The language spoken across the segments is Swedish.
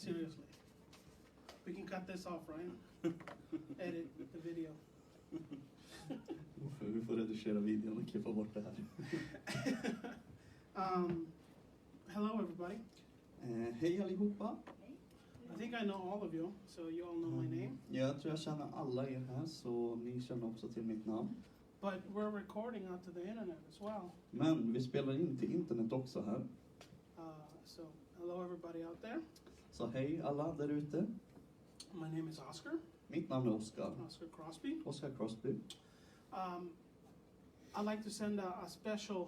Seriously. We can cut this off, right? Edit the video. Vi får redigera videon och klippa bort det här. Hello everybody. Hej allihopa. I think I know all of you, so you all know my name. Jag tror jag känner alla er här, så ni känner också till mitt namn. But we're recording out to the internet as well. Men vi spelar in till internet också här. So hello everybody out there. Så hej alla där ute. My name is Oscar. Mitt namn är Oscar. Oscar Crosby. Oscar Crosby. I'd like to send a special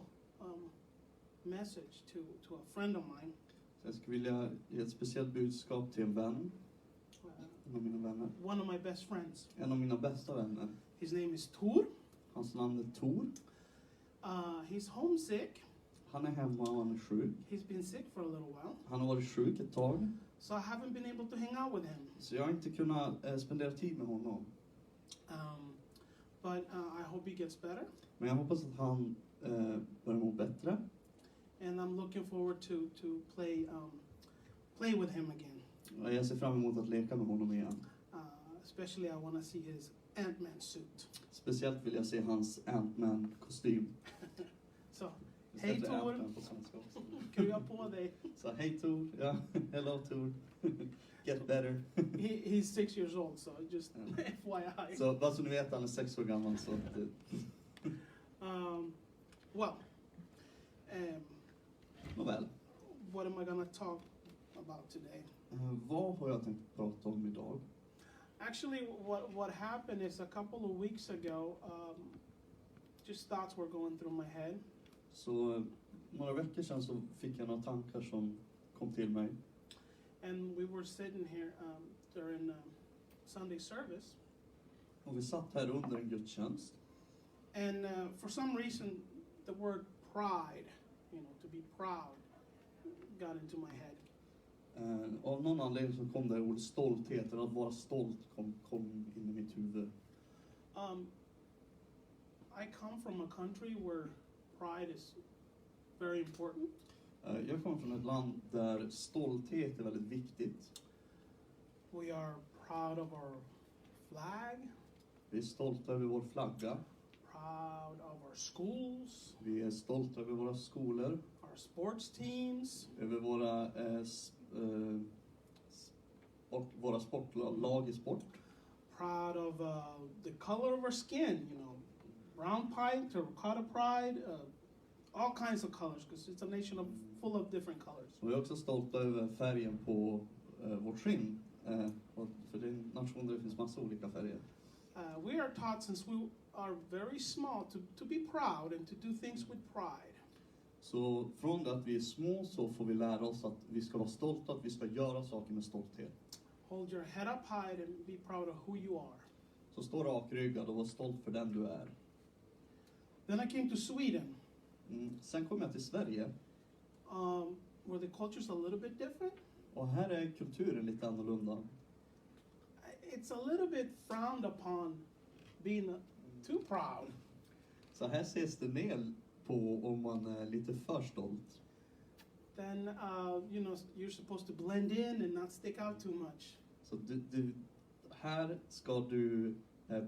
message to a friend of mine. Så jag skulle vilja ge ett speciellt budskap till en vän. En av mina vänner. One of my best friends. En av mina bästa vänner. His name is Tor. Hans namn är Tor. He's homesick. Han är hemma och han är sjuk. He's been sick for a little while. Han har varit sjuk ett tag. So I haven't been able to hang out with him. Så jag har inte kunnat spendera tid med honom. But I hope he gets better. Men jag hoppas att han börjar må bättre. And I'm looking forward to play with him again. Och jag ser fram emot att leka med honom igen. Especially I want to see his Ant-Man suit. Speciellt vill jag se hans Ant-Man-kostym. So, hej Tor. Krya på dig. Så hej Tor. Ja, hello Tor. Get better. He's 6 years old, so just FYI. Så vad som ni vet, han är 6 år gammal. Så Nåväl. What am I gonna talk about today? Vad har jag tänkt prata om idag? Actually, what happened is a couple of weeks ago, just thoughts were going through my head. Så några veckor sedan så fick jag några tankar som kom till mig. And we were sitting here during Sunday service. Och vi satt här under en gudstjänst. And for some reason, the word pride, to be proud, got into my head. Av någon anledning så kom det ordet stolthet, eller att vara stolt kom in i mitt huvud. I come from a country where pride is very important. Jag kommer från ett land där stolthet är väldigt viktigt. We are proud of our flag. Vi är stolta över vår flagga. Proud of our schools. Vi är stolta över våra skolor. Our sports teams. Över våra sportlag i sport. Proud of the color of our skin, brown pride, terracotta pride, all kinds of colors, because it's a nation full of different colors. Och vi är också stolta över färgen på vårt skinn. För det är en nation där det finns massa olika färger. We are taught since we are very small to be proud and to do things with pride. Så från det att vi är små så får vi lära oss att vi ska vara stolta, att vi ska göra saker med stolthet. Hold your head up high and be proud of who you are. Så stå rakryggad och var stolt för den du är. Then I came to Sweden. Sen kom jag till Sverige. Where the culture's a little bit different. Och här är kulturen lite annorlunda. It's a little bit frowned upon being too proud. Så här ses det ner på om man är lite för stolt. Then you're supposed to blend in and not stick out too much. Så här ska du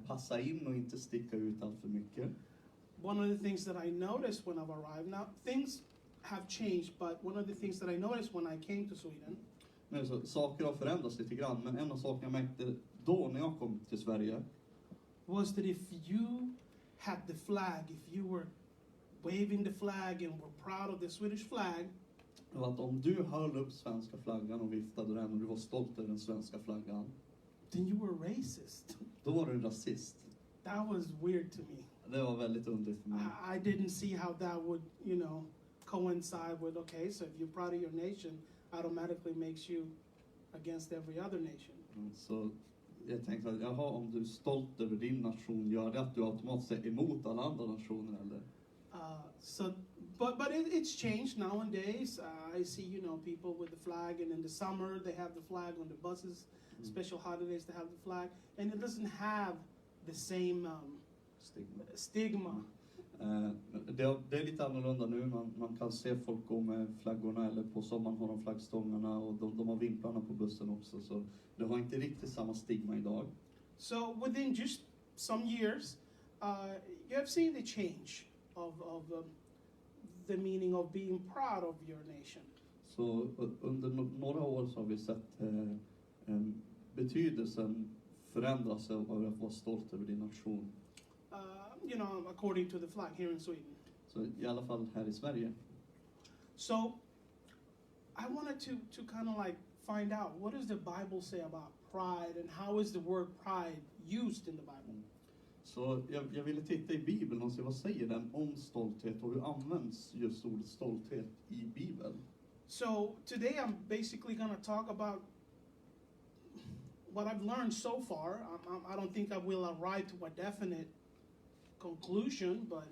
passa in och inte sticka ut allt för mycket. One of the things that I noticed when I've arrived, now things have changed, but one of the things that I noticed when I came to Sweden. Men så, saker har förändrats lite grann, men en av sakerna jag märkte då när jag kom till Sverige was that if you had the flag, if you were waving the flag and were proud of the Swedish flag, det var att om du höll upp svenska flaggan och viftade den och du var stolt över den svenska flaggan, then you were racist. Då var du en rasist. That was weird to me. Det var väldigt underligt för mig. I didn't see how that would, coincide with, okay, so if you're proud of your nation, automatically makes you against every other nation. Så jag tänkte att om du är stolt över din nation, gör det att du automatiskt är emot alla andra nationer, eller? But it's changed nowadays. I see, people with the flag, and in the summer they have the flag on the buses. Special holidays they have the flag, and it doesn't have the same stigma. Det är lite annorlunda nu. Man kan se folk gå med flaggorna, eller på sommaren har de flaggstångarna, och de har vimplarna på bussen också. Så det har inte riktigt samma stigma idag. So within just some years, you have seen the change of the meaning of being proud of your nation. Så under några år så har vi sett betydelsen förändras av att vara stolt över din nation. You know, according to the flag here in Sweden. Så i alla fall här i Sverige. So I wanted to kind of like find out, what does the Bible say about pride, and how is the word pride used in the Bible? Så jag ville titta i Bibeln och se vad säger den om stolthet, och hur används just ordet stolthet i Bibeln. So today I'm basically going to talk about what I've learned so far. I don't think I will arrive to a definite conclusion, but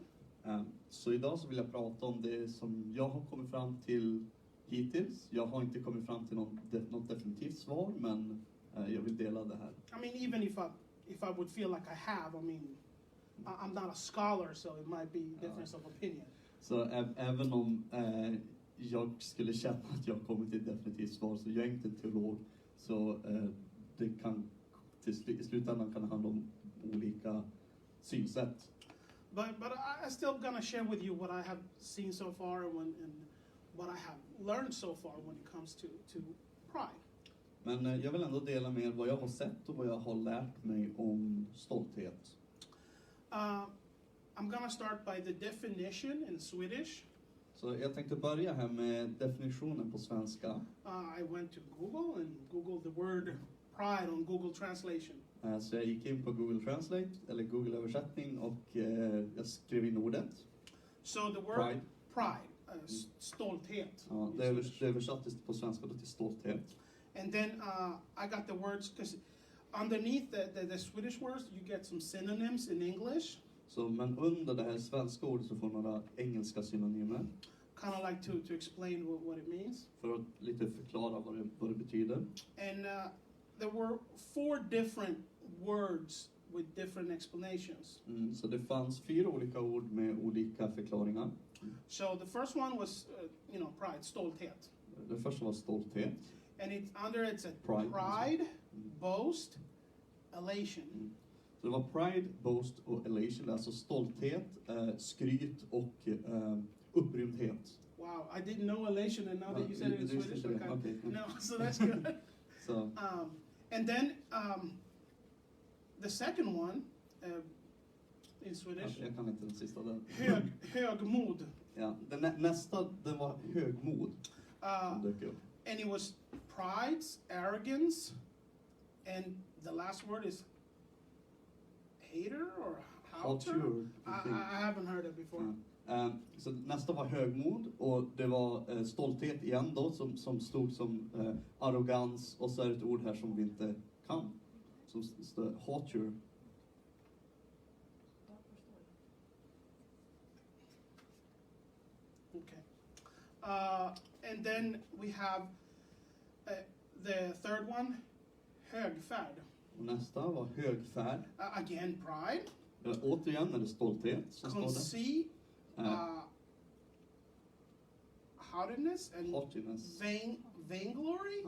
så idag så vill jag prata om det som jag har kommit fram till hittills. Jag har inte kommit fram till något definitivt svar, men jag vill dela det här. I mean, even if I would feel like I have, I mean, I'm not a scholar, so it might be difference of opinion. Så även om jag skulle känna att jag kommit till ett definitivt svar, så jag är inte en teolog, så det kan i slutändan kan det handla om olika synsätt. But I still gonna share with you what I have seen so far and what I have learned so far when it comes to pride. Men jag vill ändå dela med er vad jag har sett och vad jag har lärt mig om stolthet. I'm gonna start by the definition in Swedish. Så jag tänkte börja här med definitionen på svenska. I went to Google and googled the word pride on Google Translation. Så jag gick in på Google Translate, eller Google översättning, och jag skrev in ordet. So the word pride, stolthet. Ja, det översattes på svenska då till stolthet. And then I got the words, because underneath the Swedish words you get some synonyms in English. Så, men under det här svenska ordet så får några engelska synonymer. Kind of like to explain what it means. För att lite förklara vad det betyder. And there were 4 different words with different explanations. Så det fanns 4 olika ord med olika förklaringar. So the first one was, pride, stolthet. Det första var stolthet. And under it said pride, boast, elation. Så det var pride, boast och elation, alltså stolthet, skryt och upprymdhet. Wow, I didn't know elation, and now that you said it in Swedish, okay. No, so that's good. So. And then the second one in Swedish. Jag kan inte den sista där. Högmod. Ja, nästa den var högmod. And it was pride, arrogance, and the last word is hater or hauteur. I haven't heard it before. Så nästa var högmod, och det var stolthet igen då, som stod som arrogans, och så är det ett ord här som vi inte kan, som står hauteur. Okay. And then we have the third one, högfärd. Och nästa var högfärd. Again, pride. Återigen är det stolthet. Conceit, haughtiness, and vainglory.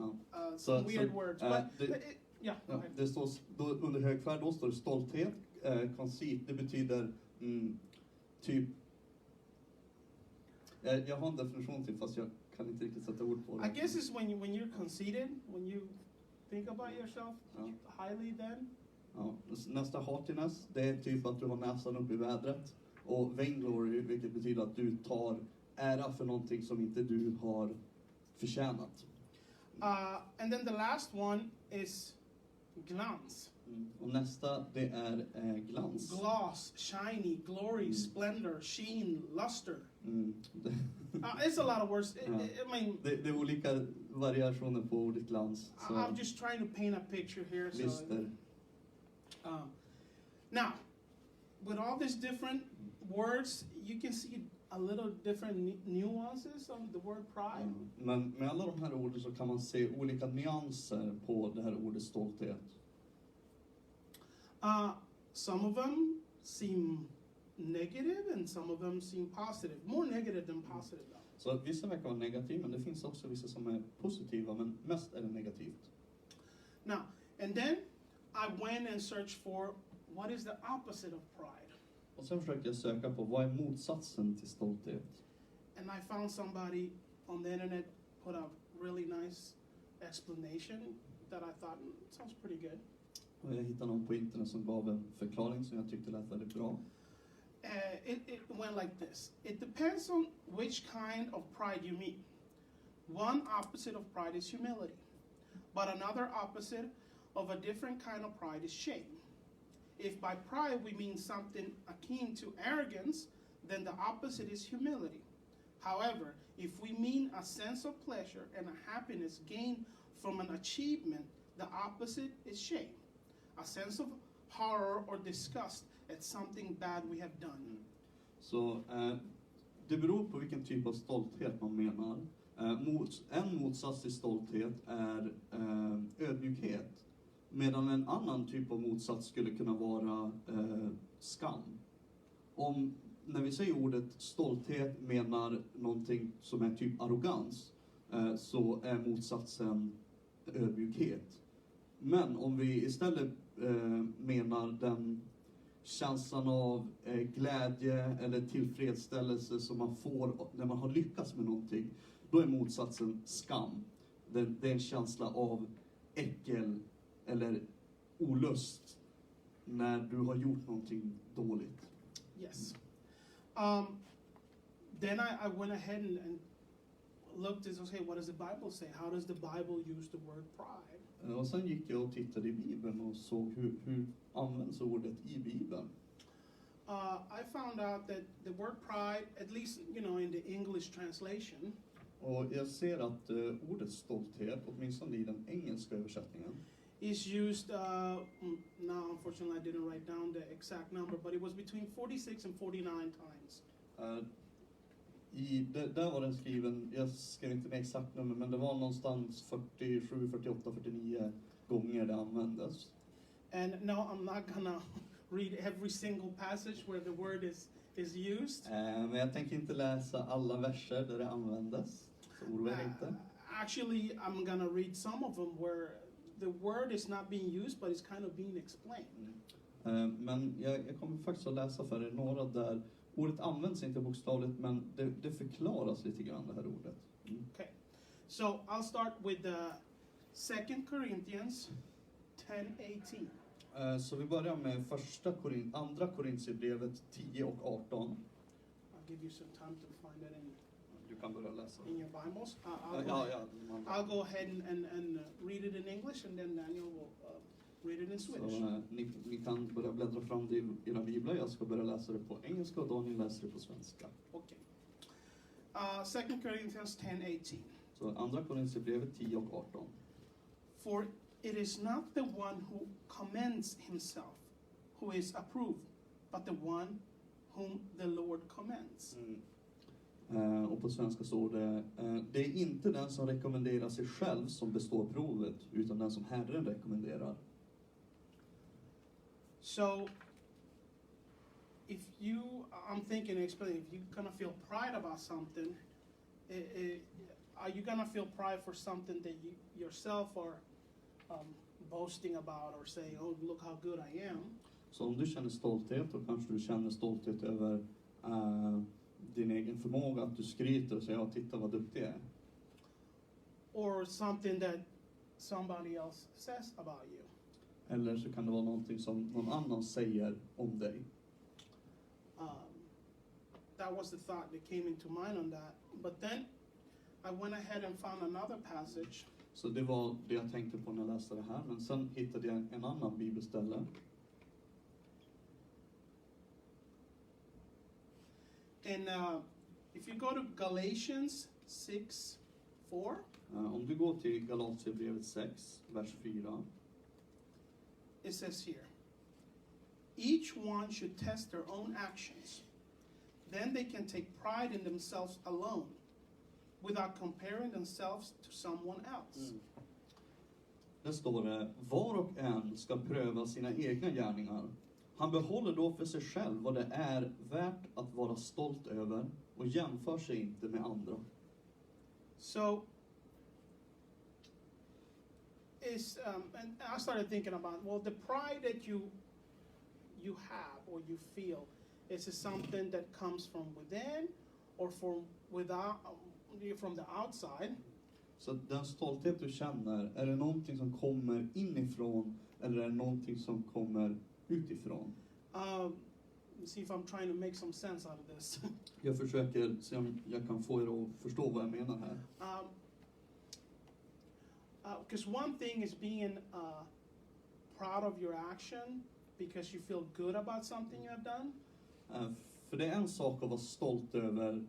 Some weird words. But det står då, under högfärd, då står det stolthet. Conceit, det betyder typ. Jag har en definition till, fast jag kan inte riktigt sätta ord på det. I guess it's when you're conceited, when you think about yourself highly then. Ja, nästa haughtiness, det är typ att du har näsan upp i vädret. Och vainglory, vilket betyder att du tar ära för någonting som inte du har förtjänat. And then the last one is glans. Och nästa, det är glans. Gloss, shiny, glory, splendor, sheen, luster. It's a lot of words. I mean, det är olika variationer på ordet glans. Så. I'm just trying to paint a picture here. Lister. Now, with all these different words, you can see a little different nuances of the word pride. Men med alla de här orden så kan man se olika nyanser på det här ordet stolthet. Some of them seem negative and some of them seem positive. More negative than positive though. Så vissa verkar vara negativa, men det finns också vissa som är positiva, men mest är det negativt. Now, and then I went and searched for what is the opposite of pride. Och sen försökte jag söka på vad är motsatsen till stolthet. And I found somebody on the internet put a really nice explanation that I thought sounds pretty good. Och jag hittade någon på internet som gav en förklaring som jag tyckte lät väldigt bra. It went like this. It depends on which kind of pride you mean. One opposite of pride is humility. But another opposite of a different kind of pride is shame. If by pride we mean something akin to arrogance, then the opposite is humility. However, if we mean a sense of pleasure and a happiness gained from an achievement, the opposite is shame. A sense of horror or disgust at something bad we have done. Så det beror på vilken typ av stolthet man menar. En motsats till stolthet är ödmjukhet. Medan en annan typ av motsats skulle kunna vara skam. När vi säger ordet stolthet menar någonting som är typ arrogans, så är motsatsen ödmjukhet. Men om vi istället menar den känslan av glädje eller tillfredsställelse som man får när man har lyckats med någonting, då är motsatsen skam. Det är en känsla av äckel eller olust när du har gjort någonting dåligt. Yes. Then I went ahead and looked and said, what does the Bible say? How does the Bible use the word pride? Och sen gick jag och tittade i Bibeln och såg hur används ordet i Bibeln. I found out that the word pride, at least in the English translation, och jag ser att ordet stolthet, åtminstone i den engelska översättningen, is used, now unfortunately I didn't write down the exact number, but it was between 46 and 49 times. Där var den skriven, jag skrev inte med exakt nummer, men det var någonstans 47, 48, 49 gånger det användes. And no, I'm not gonna read every single passage where the word is used. Men jag tänker inte läsa alla verser där det användes, så oroa dig inte. Actually, I'm gonna read some of them where the word is not being used, but it's kind of being explained. Men jag kommer faktiskt att läsa för er några där ordet används inte bokstavligt, men det förklaras lite grann, det här ordet. Okay, so I'll start with the 2 Corinthians 10:18. Så vi börjar med andra Korintierbrevet 10 och 18. I'll give you some time to find that Du kan börja läsa. in your Bibles. I'll go ahead and read it in English, and then Daniel will read it in Swedish. Så ni kan börja bläddra fram det i era biblar. Jag ska börja läsa det på engelska och Daniel läser det på svenska. Okay. 2 Corinthians 10:18. Så andra Korintierbrevet 10 och 18. For it is not the one who commends himself who is approved, but the one whom the Lord commends. Och på svenska står det, det är inte den som rekommenderar sig själv som består provet, utan den som Herren rekommenderar. So, I'm thinking, explain, if you're gonna feel pride about something, are you gonna feel pride for something that you yourself are boasting about or saying, oh, look how good I am? Så om du känner stolthet, då kanske du känner stolthet över din egen förmåga, att du skryter och säger, ja, titta vad duktig jag är. Or something that somebody else says about you. Eller så kan det vara någonting som någon annan säger om dig. That was the thought that came into mind on that. But then I went ahead and found another passage. Så det var det jag tänkte på när jag läste det här. Men sen hittade jag en annan bibelställe. And if you go to Galatians 6:4. Om du går till Galatierbrevet 6, vers 4. It says here, each one should test their own actions. Then they can take pride in themselves alone, without comparing themselves to someone else. Det står det, var och en ska pröva sina egna gärningar. Han behåller då för sig själv vad det är värt att vara stolt över och jämför sig inte med andra. So, and I started thinking about, well, the pride that you have or you feel, is it something that comes from within or from the outside? Så den stolthet du känner, är det någonting som kommer inifrån eller är det någonting som kommer utifrån? See if I'm trying to make some sense out of this. Jag försöker se om jag kan få er att förstå vad jag menar här. Because one thing is being proud of your action because you feel good about something you have done. För det är en sak att vara stolt över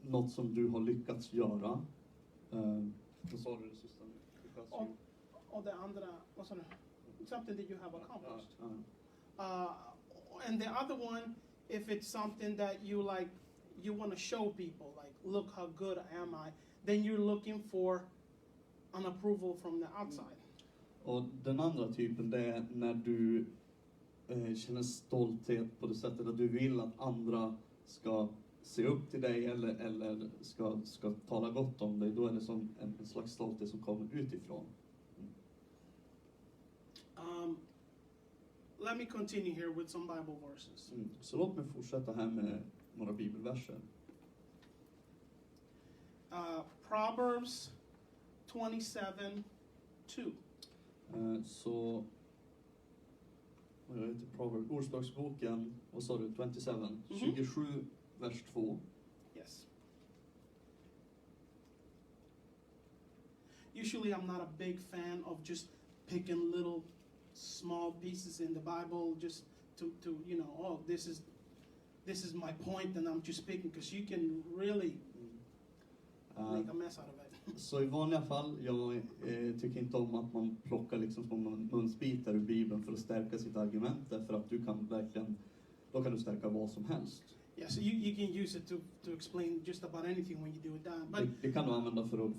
något som du har lyckats göra. Vad sa du, syster? Och det andra, vad sa du? Something that you have accomplished. And the other one, if it's something that you like, you want to show people, like, look how good am I, then you're looking for an approval from the outside. Och den andra typen, det är när du känner stolthet på det sättet att du vill att andra ska se upp till dig eller ska tala gott om dig. Då är det som en slags stolthet som kommer utifrån. Let me continue here with some Bible verses. Så låt mig fortsätta här med några bibelverser. Proverbs 27:2. Så vad heter Proverbs? Ordspråksboken, vad sa du? 27, 27 vers 2. Yes. Usually I'm not a big fan of just picking little small pieces in the Bible just to you know, oh, this is my point and I'm just picking, because you can really make a mess out of it. Så i vanliga fall, jag tycker inte om att man plockar liksom små munsbitar ur Bibeln för att stärka sitt argument, därför att du kan verkligen, då kan du stärka vad som helst. Yeah, so you can use it to explain just about anything when you do it that. But Det kan du använda för att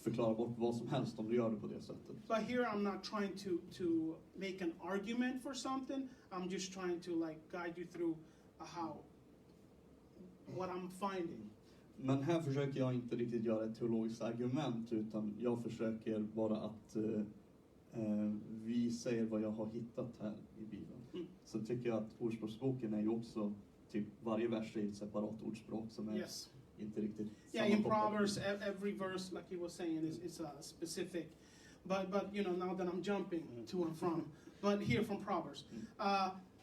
förklara bort vad som helst om du gör det på det sättet. But here I'm not trying to make an argument for something. I'm just trying to like guide you through what I'm finding. Men här försöker jag inte riktigt göra ett teologiskt argument, utan jag försöker bara att visa er vad jag har hittat här i Bibeln. Så tycker jag att ordspråksboken är ju också, typ varje vers är ett separat ordspråk som är inte riktigt Yeah, in Proverbs every verse, like he was saying, is a specific. But you know, now that I'm jumping to and from, but here from Proverbs,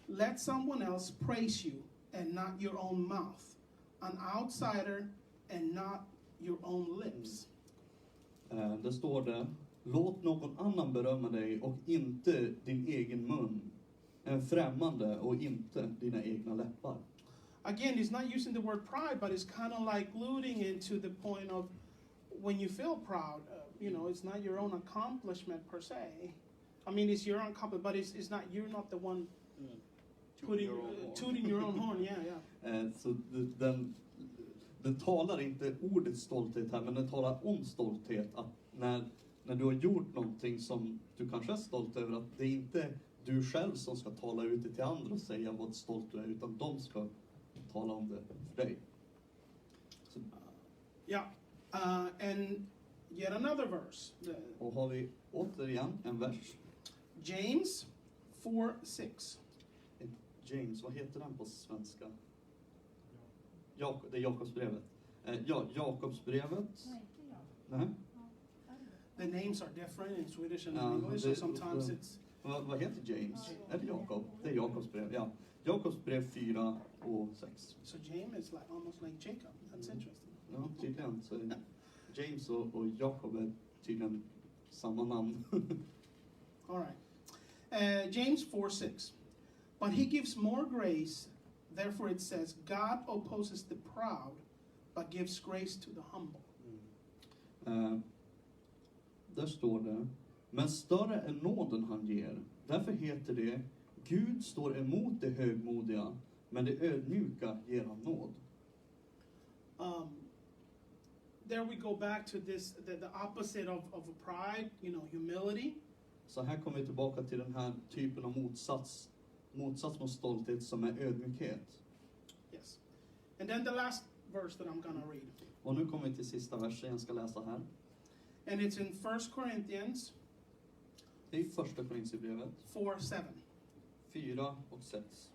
let someone else praise you and not your own mouth, an outsider and not your own lips. Det står det: låt någon annan berömma dig och inte din egen mun, en främmande och inte dina egna läppar. Again, he's not using the word pride, but it's kind of like alluding into the point of when you feel proud, you know, it's not your own accomplishment per se. I mean, it's your own accomplishment, but it's not, you're not the one tooting your own horn. Yeah. Så den talar inte ordet stolthet här, men den talar om stolthet. Att när du har gjort någonting som du kanske är stolt över, att det är inte du själv som ska tala ut det till andra och säga vad stolt du är, utan de ska tala om det för dig. Så. And yet another verse. Och har vi återigen en vers. James 4:6. James, vad heter den på svenska? Det är Jakobsbrevet. Jakobsbrevet. Nej. The names are different in Swedish and English, so sometimes it's... Vad heter James? Är det Jakob? Det är Jakobsbrev, ja. Jakobsbrev 4 och 6. So James is like almost like Jacob. That's interesting. Ja, tydligen. Så James och Jakob är tydligen samma namn. All right. James 4:6. But he gives more grace, therefore it says, God opposes the proud, but gives grace to the humble. Där står det: men större är nåden han ger. Därför heter det: Gud står emot det högmodiga, men det ödmjuka ger han nåd. There we go back to this, the opposite of a pride, you know, humility. Så här kommer vi tillbaka till den här typen av motsats motsats mot stolthet som är ödmjukhet. Yes. And then the last verse that I'm going to read. Och nu kommer vi till sista versen jag ska läsa här. And it's in 1 Corinthians Det är första Korinthierbrevet 4:7. 4 och 6.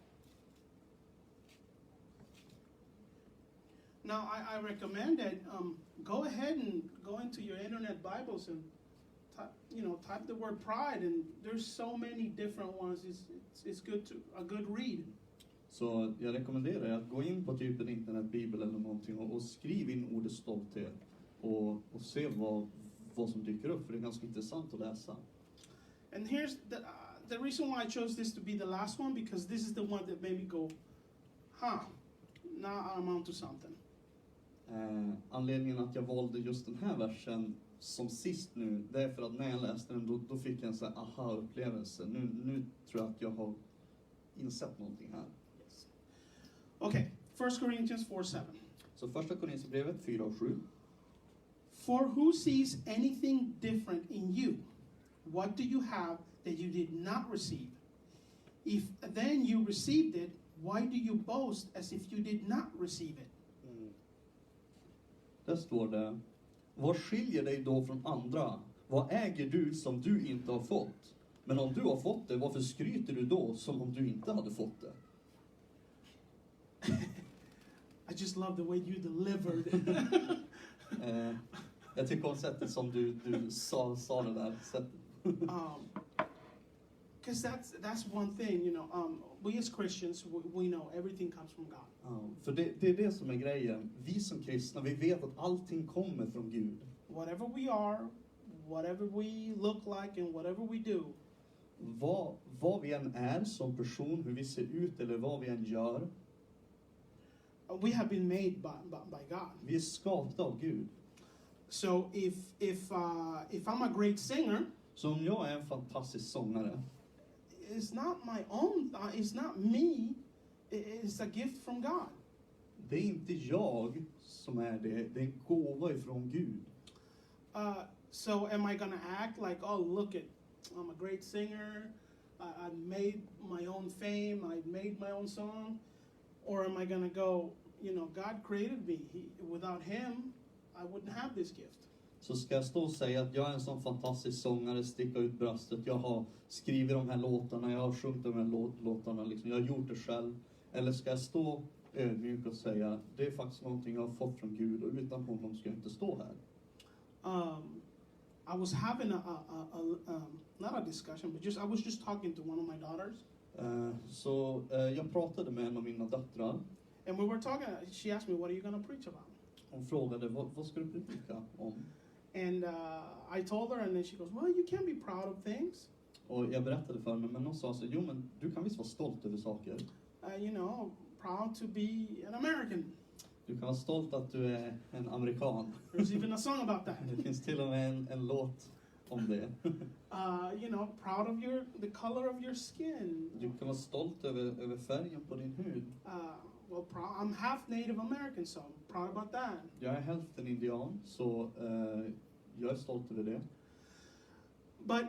Now, I recommend that go ahead and go into your internet Bibles and type the word pride, and there's so many different ones. It's good a good read. Så jag rekommenderar er att gå in på typ en internetbibel eller någonting och skriv in ordet stolthet och se vad som dyker upp, för det är ganska intressant att läsa. And here's the reason why I chose this to be the last one, because this is the one that made me go, now I'm onto something. Anledningen att jag valde just den här versen som sist nu, det är för att när jag läste den då fick jag en sån här aha-upplevelse. Nu tror jag att jag har insett någonting här. Yes. Okay, 1 Corinthians 4:7. Så första Korinthierbrevet 4 och 7. For who sees anything different in you? What do you have that you did not receive? If then you received it, why do you boast as if you did not receive it? Där står det: vad skiljer dig då från andra? Vad äger du som du inte har fått? Men om du har fått det, varför skryter du då som om du inte hade fått det? I just love the way you delivered. Jag tycker om sättet som du sa det där sättet. Because that's one thing, we as Christians, we know everything comes from God. För det är det som är grejen. Vi som kristna, vi vet att allting kommer från Gud. Whatever we are, whatever we look like, and whatever we do. Vad vi än är som person, hur vi ser ut eller vad vi än gör. We have been made by God. Vi är skapta av Gud. So if I'm a great singer, så om jag är en fantastisk sångare, it's not my own, it's not me, it's a gift from God. Det är inte jag som är det är en gåva ifrån Gud. So am I gonna act like, oh look it, I'm a great singer, I made my own fame, I made my own song, or am I gonna go, God created me, without him I wouldn't have this gift. Så ska jag stå och säga att jag är en sån fantastisk sångare, sticka ut bröstet, jag har skrivit de här låtarna, jag har sjungit de här låtarna, liksom, jag har gjort det själv. Eller ska jag stå ödmjuk och säga, det är faktiskt någonting jag har fått från Gud och utan honom ska jag inte stå här. I was having not a discussion, but I was just talking to one of my daughters. Så jag pratade med en av mina döttrar. And we were talking, she asked me, what are you going to preach about? Hon frågade, vad ska du predika om? And I told her, and then she goes, well, you can be proud of things. Och jag berättade för henne, men hon sa så, men du kan visst vara stolt över saker. Proud to be an American. Du kan vara stolt att du är en amerikan. There's even a song about that. Det finns till och med en låt om det. Proud of the color of your skin. Du kan vara stolt över färgen på din hud. Well, I'm half Native American, so I'm proud about that. Jag är hälften indian, så jag är stolt över det. But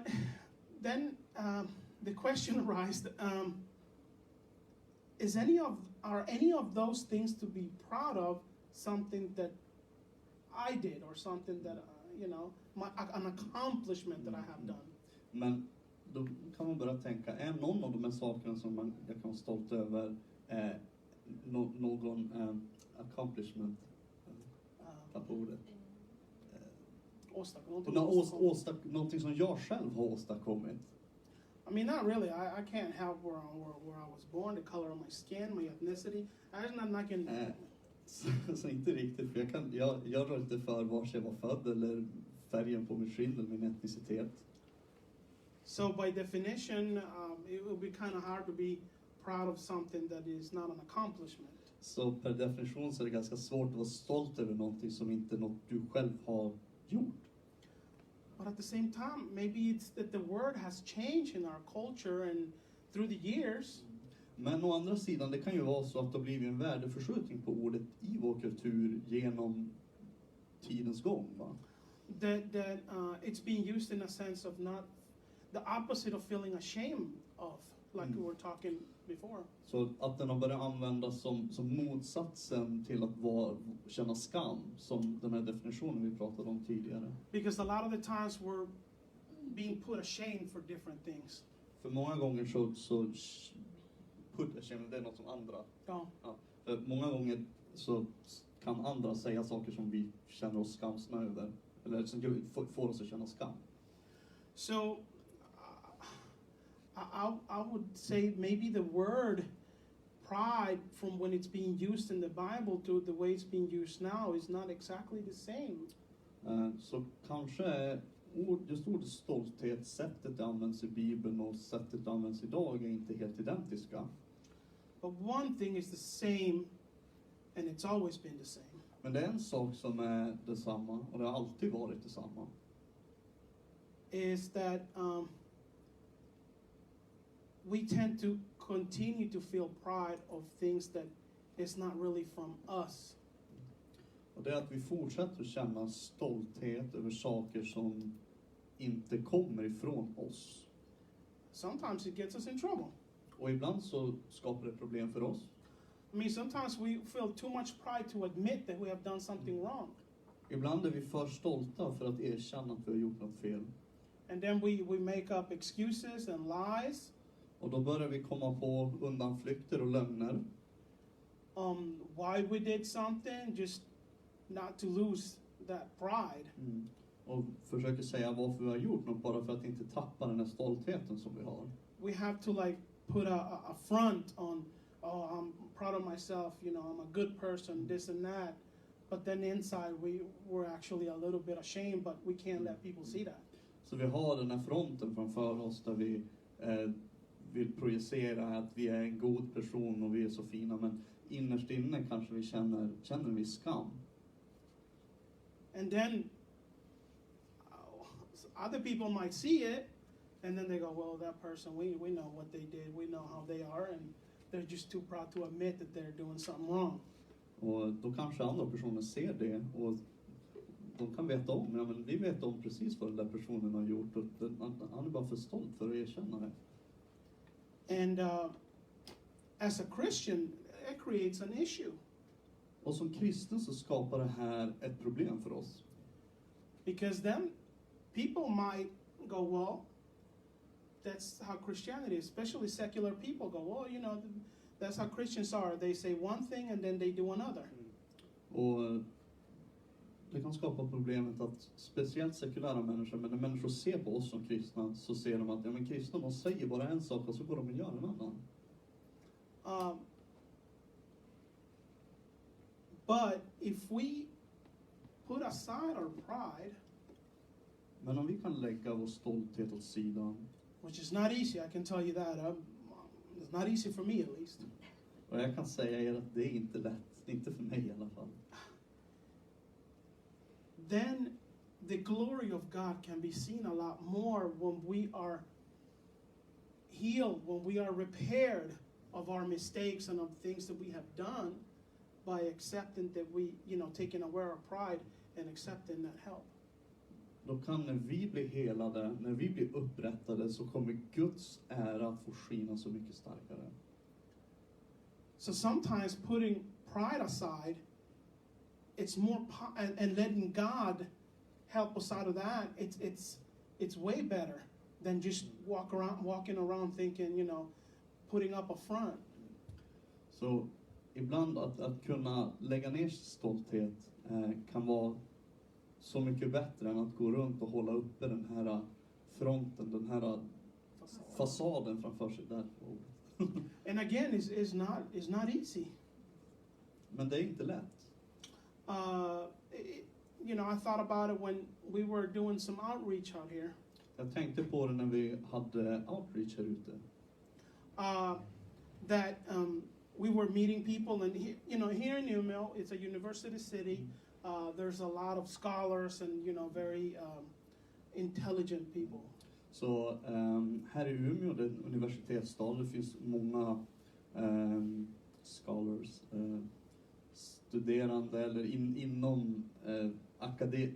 then the question arises: are any of those things to be proud of something that I did, or something that an accomplishment that I have done? Men då kan man börja tänka, är någon av de här sakerna som jag kan vara stolt över någon accomplishment, på ordet. Någonting som jag själv har åstadkommit. I mean, not really. I can't help where I was born, the color of my skin, my ethnicity. I'm not going. Så inte riktigt, för jag rör inte för var jag var född eller färgen på min skinn eller min etnicitet. So by definition, it will be kind of hard to be proud of something that is not an accomplishment. Så per definition så är det ganska svårt att vara stolt över någonting som inte något du själv har gjort. But at the same time, maybe it's that the word has changed in our culture and through the years. Men å andra sidan, det kan ju vara så att det har blivit en värdeförskjutning på ordet i vår kultur genom tidens gång, va? That it's being used in a sense of not the opposite of feeling ashamed of like we were talking before. Så att den har börjat användas som motsatsen till att känna skam, som den här definitionen vi pratade om tidigare. Because a lot of the times we're being put ashamed for different things. För många gånger så put ashamed, det är något som andra. Ja. För många gånger så kan andra säga saker som vi känner oss skamsna över, eller som får oss att känna skam. So I would say maybe the word pride, from when it's being used in the Bible to the way it's being used now, is not exactly the same. Så kanske just ordet stolthet, sättet det används i Bibeln och sättet det används idag är inte helt identiska. But one thing is the same, and it's always been the same. Men det är en sak som är detsamma, och det har alltid varit detsamma. Is that we tend to continue to feel pride of things that is not really from us. Och det är att vi fortsätter känna stolthet över saker som inte kommer ifrån oss. Sometimes it gets us in trouble. Och ibland så skapar det problem för oss. I mean, sometimes we feel too much pride to admit that we have done something wrong. Ibland är vi för stolta för att erkänna att vi har gjort något fel. And then we make up excuses and lies. Och då börjar vi komma på undanflykter och lögner. Why we did something, just not to lose that pride. Och försöker säga varför vi har gjort något, bara för att inte tappa den här stoltheten som vi har. We have to like put a front on, oh, I'm proud of myself, you know, I'm a good person, this and that. But then inside we're actually a little bit ashamed, but we can't let people see that. Så vi har den här fronten framför oss där vi vill projicera att vi är en god person och vi är så fina, men innerst inne kanske vi känner en viss skam. And then other people might see it, and then they go, well, that person, we know what they did, we know how they are, and they're just too proud to admit that they're doing something wrong. Och då kanske andra personer ser det, och de kan veta om, ja, men vi vet om precis vad den där personen har gjort, och han är bara för stolt för att erkänna det. And as a Christian, it creates an issue. Och som kristen så skapar det här ett problem för oss. Because then people might go, well, that's how Christianity is, especially secular people go, well, you know, that's how Christians are. They say one thing and then they do another. Och det kan skapa problemet att speciellt sekulära människor, men när människor ser på oss som kristna, så ser de att ja, men kristna, de säger bara en sak och så går de och gör en annan. But if we put aside our pride, men om vi kan lägga vår stolthet åt sidan, which is not easy, I can tell you that. It's not easy for me, at least. och jag kan säga er att det är inte lätt, inte för mig i alla fall. Then the glory of God can be seen a lot more when we are healed, when we are repaired of our mistakes and of things that we have done, by accepting that we, you know, taking away our pride and accepting that help. Då kan, när vi blir helade, när vi blir upprättade, så kommer Guds ära att få skina så mycket starkare. So sometimes putting pride aside, it's more and letting God help us out of that. It's way better than just walking around thinking, you know, putting up a front. Så ibland att kunna lägga ner stolthet kan vara så mycket bättre än att gå runt och hålla uppe den här fronten, den här fasaden framför sig där. And again, it's not easy. Men det är inte lätt. You know, I thought about it when we were doing some outreach out here. Jag tänkte på det när vi hade outreach här ute. That we were meeting people, and you know, here in Umeå, it's a university city. There's a lot of scholars and, you know, very intelligent people. Så här i Umeå, det är en universitetsstad, det finns många scholars, studerande eller inom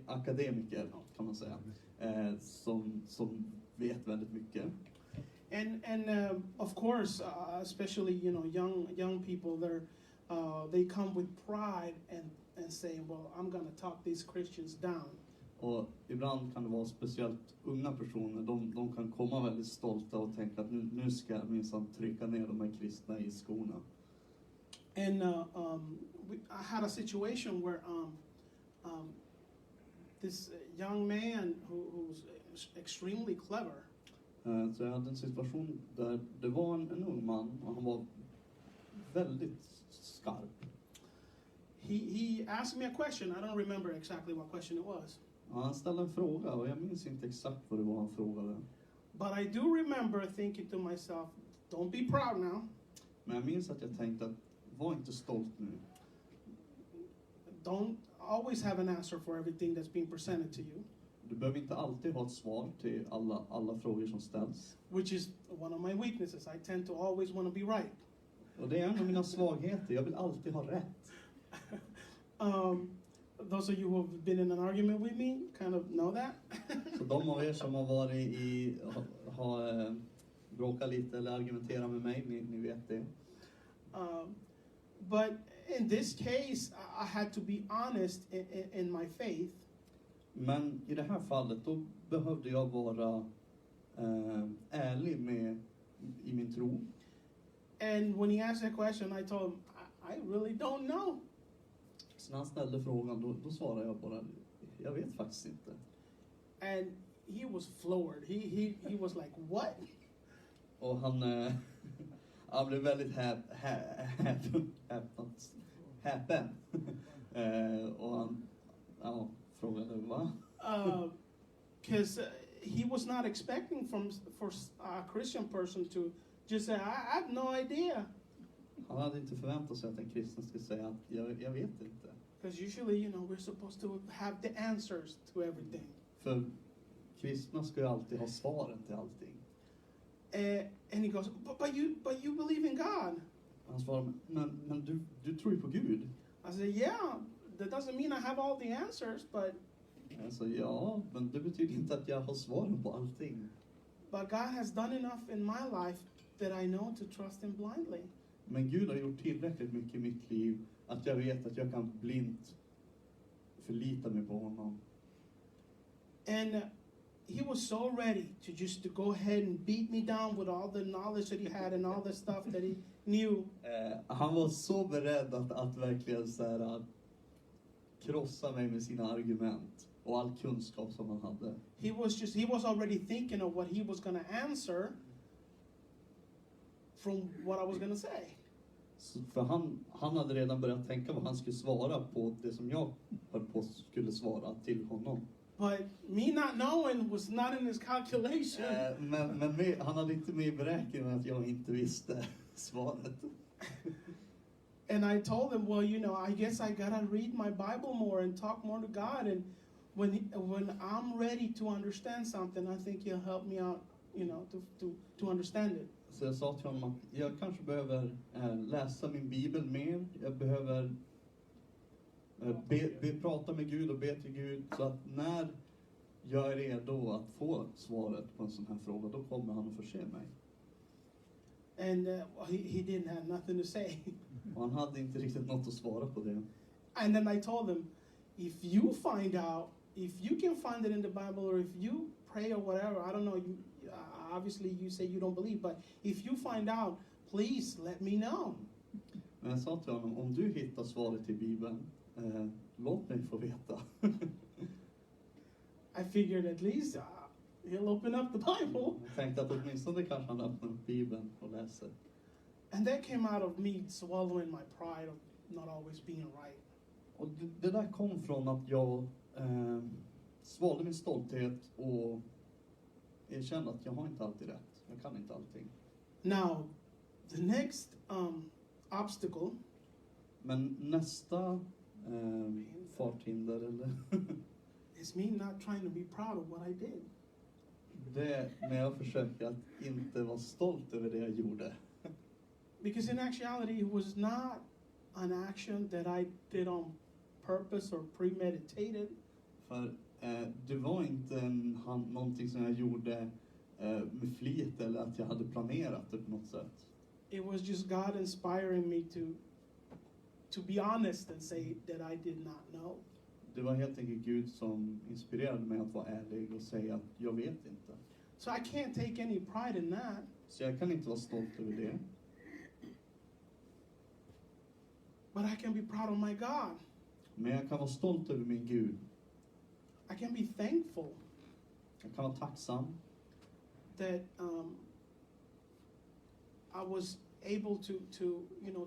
akademiker kan man säga, som vet väldigt mycket. And of course, especially young people, they come with pride and say, well, I'm gonna talk these Christians down. Och ibland kan det vara speciellt unga personer, de kan komma väldigt stolta och tänka att nu ska jag minsann trycka ner de här kristna i skorna. And I had a situation where this young man who's extremely clever. Så jag hade en situation där det var en ung man och han var väldigt skarp. He asked me a question. I don't remember exactly what question it was. Han ställde en fråga och jag minns inte exakt vad det var han frågade. But I do remember thinking to myself, don't be proud now. Men jag minns att jag tänkte att var inte stolt nu. Don't always have an answer for everything that's being presented to you. Du behöver inte alltid ha ett svar till alla frågor som ställs. Which is one of my weaknesses. I tend to always want to be right. Och det är en av mina svagheter. Jag vill alltid ha rätt. Those of you who have been in an argument with me kind of know that. Så de av er som har varit har bråkat lite eller argumenterat med mig, ni vet det. But in this case, I had to be honest in my faith. Men i det här fallet då behövde jag vara ärlig i min tro. And when he asked that question, I told him, I really don't know. Så när han ställde frågan, då svarade jag bara, jag vet faktiskt inte. And he was floored. He was like, what? Och han blev väldigt häpen. Och han frågade, va? Because he was not expecting for a Christian person to just say, I have no idea. Han hade inte förväntat sig att en kristen skulle säga att jag vet inte. Because usually, we're supposed to have the answers to everything. För kristna ska ju alltid ha svaren till allting. And he goes, but you believe in God. Han svarar, men du tror ju på Gud. I said, yeah, that doesn't mean I have all the answers, but... Alltså, ja, men det betyder inte att jag har svaren på allting. But God has done enough in my life that I know to trust him blindly. Men Gud har gjort tillräckligt mycket i mitt liv att jag vet att jag kan blint förlita mig på honom. And he was so ready to go ahead and beat me down with all the knowledge that he had and all the stuff that he knew. Han var så beredd att verkligen så här, krossa mig med sina argument och all kunskap som han hade. He was already thinking of what he was going to answer from what I was going to say. Så för han hade redan börjat tänka vad han skulle svara på det som jag skulle svara till honom. But me not knowing was not in his calculation. Men han hade inte med i beräkningen att jag inte visste svaret. And I told him, well, I guess I gotta read my Bible more and talk more to God. And when I'm ready to understand something, I think he'll help me out, to understand it. Så jag sa till honom att jag kanske behöver läsa min bibel mer. Jag behöver prata med Gud och be till Gud. Så att när jag är redo att få svaret på en sån här fråga, då kommer han att förse mig. And he didn't have nothing to say. Och han hade inte riktigt något att svara på det. And then I told him, if you can find it in the Bible, or if you pray or whatever, I don't know, obviously you say you don't believe, but if you find out, please let me know. Men jag sa till honom, om du hittar svaret i Bibeln, låt mig få veta. I figured at least he'll open up the Bible. Jag tänkte att åtminstone kanske han öppnar upp Bibeln och läser. And that came out of me swallowing my pride of not always being right. Och det där kom från att jag svalde min stolthet och erkände att jag har inte alltid rätt. Jag kan inte allting. Now, the next obstacle. Men nästa farthinder eller is me not trying to be proud of what I did. Det är när jag försöker att inte vara stolt över det jag gjorde. Because in actuality it was not an action that I did on purpose or premeditated. För det var inte någonting som jag gjorde med flit eller att jag hade planerat det på något sätt. It was just God inspiring me to be honest and say that I did not know. Det var helt enkelt Gud som inspirerade mig att vara ärlig och säga att jag vet inte. So I can't take any pride in that. Så jag kan inte vara stolt över det. But I can be proud of my God. Men jag kan vara stolt över min Gud. I can be thankful Jag kan vara tacksam that I was able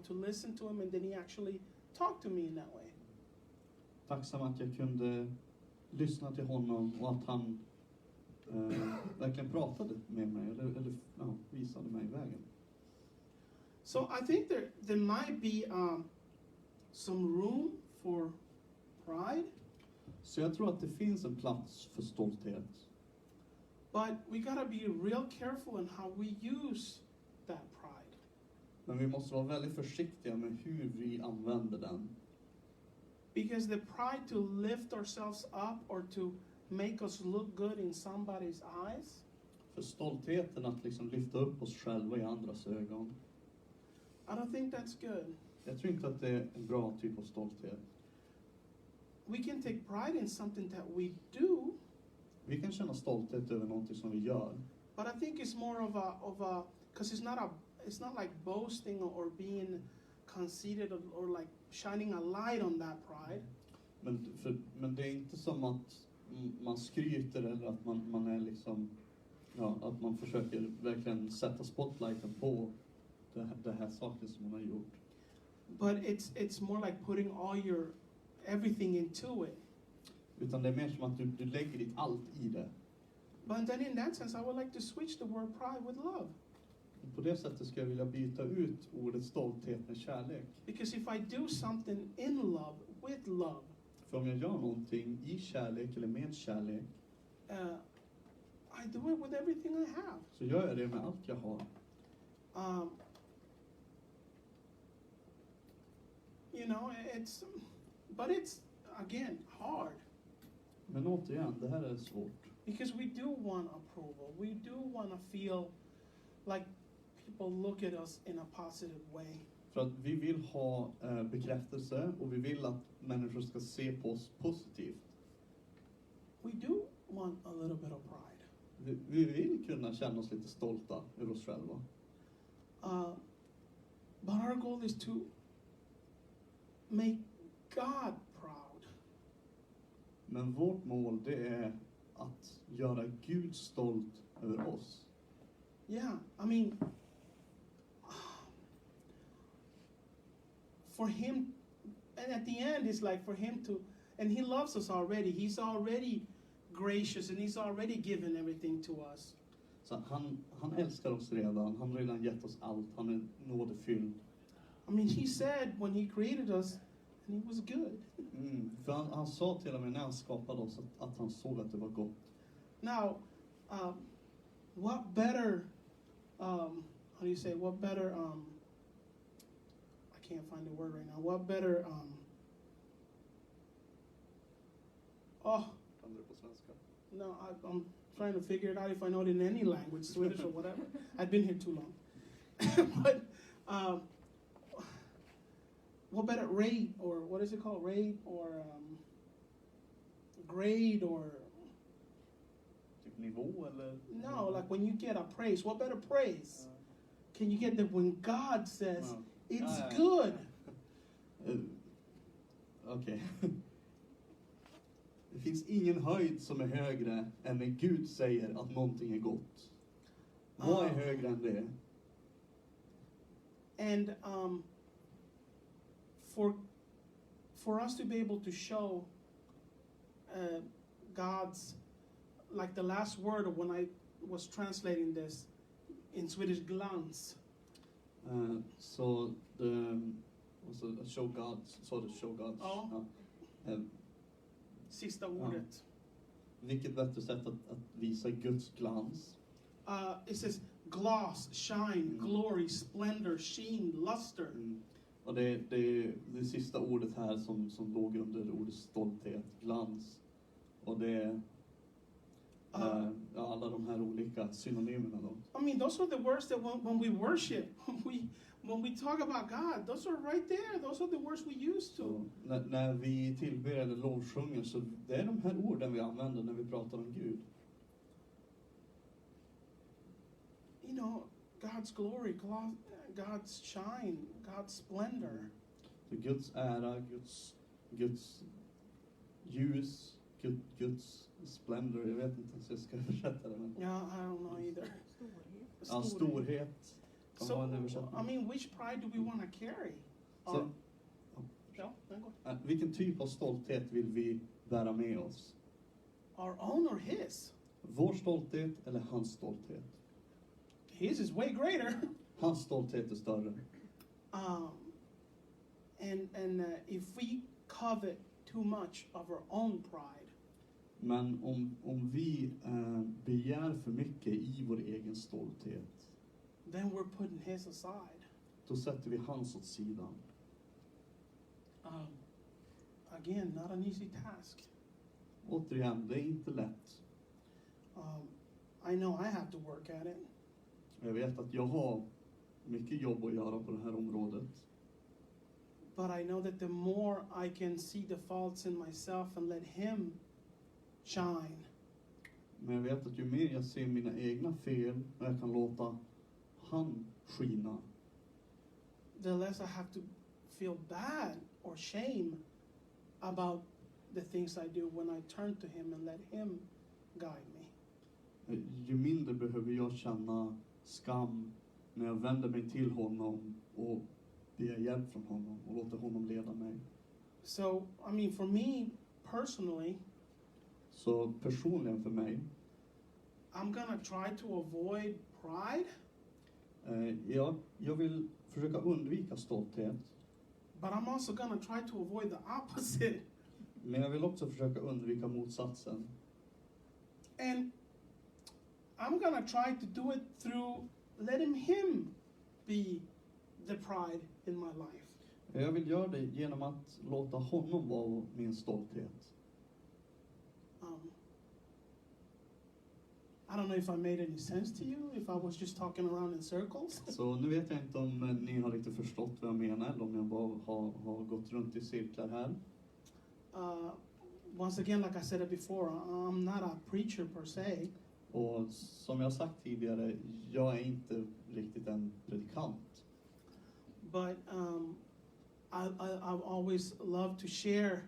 to listen to him, and then he actually talked to me in that way. tacksam att jag kunde lyssna till honom och att han verkligen pratade med mig eller visade mig vägen. So I think there might be some room for pride. Så jag tror att det finns en plats för stolthet. But we gotta be real careful in how we use that pride. Men vi måste vara väldigt försiktiga med hur vi använder den. Because the pride to lift ourselves up or to make us look good in somebody's eyes. För stoltheten att liksom lyfta upp oss själva i andras ögon. I don't think that's good. Jag tror inte att det är en bra typ av stolthet. We can take pride in something that we do. Vi kan känna stolthet över någonting som vi gör. But I think it's more of a because it's not like boasting or being conceited or like shining a light on that pride. Men det är inte som att man skryter eller att man är liksom att man försöker verkligen sätta spotlighten på det här saken som man har gjort. But it's more like putting all everything into it. Utan det är mer som att du lägger ditt allt i det. But then in that sense I would like to switch the word pride with love. På det sättet ska jag vilja byta ut ordet stolthet med kärlek. Because if I do something in love, with love, För om jag gör någonting i kärlek eller med kärlek, I do it with everything I have. så gör jag det med allt jag har. But it's again hard. Men återigen, det här är svårt. Because we do want approval. We do want to feel like people look at us in a positive way. För att vi vill ha bekräftelse och vi vill att människor ska se på oss positivt. We do want a little bit of pride. Vi vill kunna känna oss lite stolta över oss själva. But our goal is to make God proud. Men vårt mål, det är att göra Gud stolt över oss. Yeah, I mean, for him, and at the end it's like for him to, and he loves us already. He's already gracious and he's already given everything to us. Så han älskar oss redan. Han har redan gett oss allt. Han är nådefylld. I mean, he said when he created us, and he was good. För han sa till och med när han skapade oss att han såg att det var gott. Now, what better, how do you say, what better, I can't find the word right now. What better, no, I'm trying to figure it out if I know it in any language, Swedish or whatever. I've been here too long. But what better rate, or what is it called? Rate or grade or... Typ nivå eller? No, like when you get a praise, what better praise can you get than when God says it's good? Okej. Det finns ingen höjd som är högre än när Gud säger att någonting är gott. Vad är högre än det? And for us to be able to show God's, like the last word of when I was translating this in Swedish, glans. So the show God's, so the show God's. Ja. Sista ordet. Vilket bättre sätt att visa Guds glans? It says gloss, shine, glory, splendor, sheen, luster. Och det är det sista ordet här som låg under ordet stolthet, glans. Och det är alla alla de här olika synonymerna då. I mean, those are the words that when we worship, when we talk about God, those are right there. Those are the words we use to. Så när vi tillber eller lovsjunger, så det är de här orden vi använder när vi pratar om Gud. You know, God's glory, God's shine, God's splendor. Så Guds ära, Guds ljus, Guds splendor. Jag vet inte hur jag ska översätta det. Men Yeah, I don't know either. ja, storhet. Kan So, vara en översättning. I mean, which pride do we want to carry? Så, vilken typ av stolthet vill vi bära med oss? Our own or his? Vår stolthet eller hans stolthet? His is way greater. Hans stolthet är större. And if we covet too much of our own pride, Men om vi begär för mycket i vår egen stolthet, then we're putting his aside. då sätter vi hans åt sidan. Again, not an easy task. Återigen, det är inte lätt. I know I have to work at it. Jag vet att jag har mycket jobb att göra på det här området. But I know that the more I can see the faults in myself and let him shine, Men jag vet att ju mer jag ser mina egna fel och jag kan låta han skina, the less I have to feel bad or shame about the things I do when I turn to him and let him guide me. ju mindre behöver jag känna skam när jag vänder mig till honom och ber hjälp från honom och låter honom leda mig. So, I mean, for me personally, Så personligen för mig, I'm gonna try to avoid pride, jag vill försöka undvika stolthet. but I'm also gonna try to avoid the opposite. Men jag vill också försöka undvika motsatsen. And I'm gonna try to do it through letting him be the pride in my life. Jag vill göra det genom att låta honom vara min stolthet. I don't know if I made any sense to you, if I was just talking around in circles. Så nu vet jag inte om ni har riktigt förstått vad jag menar eller om jag bara har gått runt i cirklar här. Once again, like I said it before, I'm not a preacher per se. Och som jag sagt tidigare, jag är inte riktigt en predikant. But I've always loved to share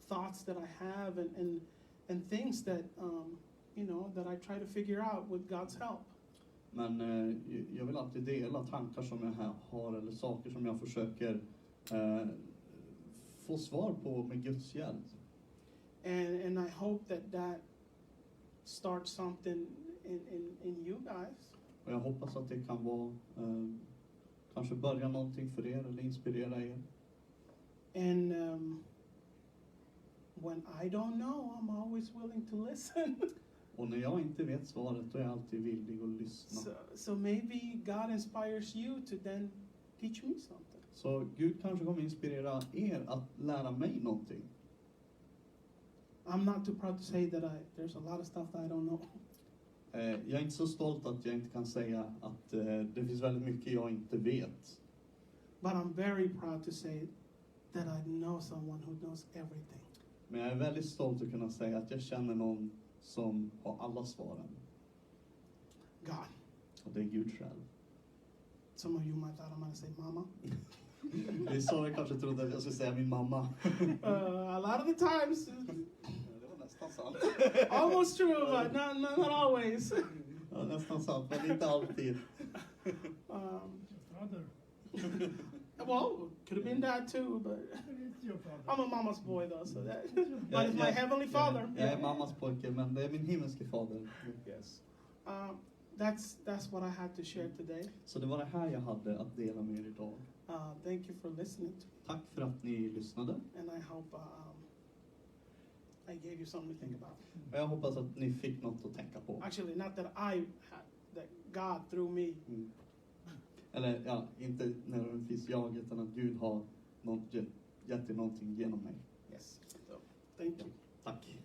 thoughts that I have and things that, you know, that I try to figure out with God's help. Men jag vill alltid dela tankar som jag har eller saker som jag försöker få svar på med Guds hjälp. And I hope that starts something in you guys. Och jag hoppas att det kan vara kanske börja någonting för er eller inspirera er. And when I don't know, I'm always willing to listen. Och när jag inte vet svaret, då är jag alltid villig att lyssna. So maybe God inspires you to then teach me something. Så Gud kanske kommer inspirera er att lära mig någonting. I'm not too proud to say that there's a lot of stuff that I don't know. Jag är inte så stolt att jag inte kan säga att det finns väldigt mycket jag inte vet. But I'm very proud to say that I know someone who knows everything. Men jag är väldigt stolt att kunna säga att jag känner någon som har alla svaren. God. Och det är Gud själv. Some of you might thought I'm going to say mama. Vissa av er kanske trodde att jag skulle säga min mamma. A lot of the times. Det var nästan sant. Almost true, but not always. Ja, nästan sant, men inte alltid. Father. Well, could have been that too, but It's your father. I'm a mama's boy though, so that. But it's my heavenly father. Jag är mammas pojke, men det är min himmelske fader. Yes. That's what I had to share today. Så det var det här jag hade att dela med er idag. Thank you for listening to me. Tack för att ni lyssnade. And I hope I gave you something to think about. Och jag hoppas att ni fick något att tänka på. Actually, not that that God through me. Mm. Eller ja, inte nödvändigtvis jag, utan att Gud har gett er någonting genom mig. Yes. So, thank you. Tack.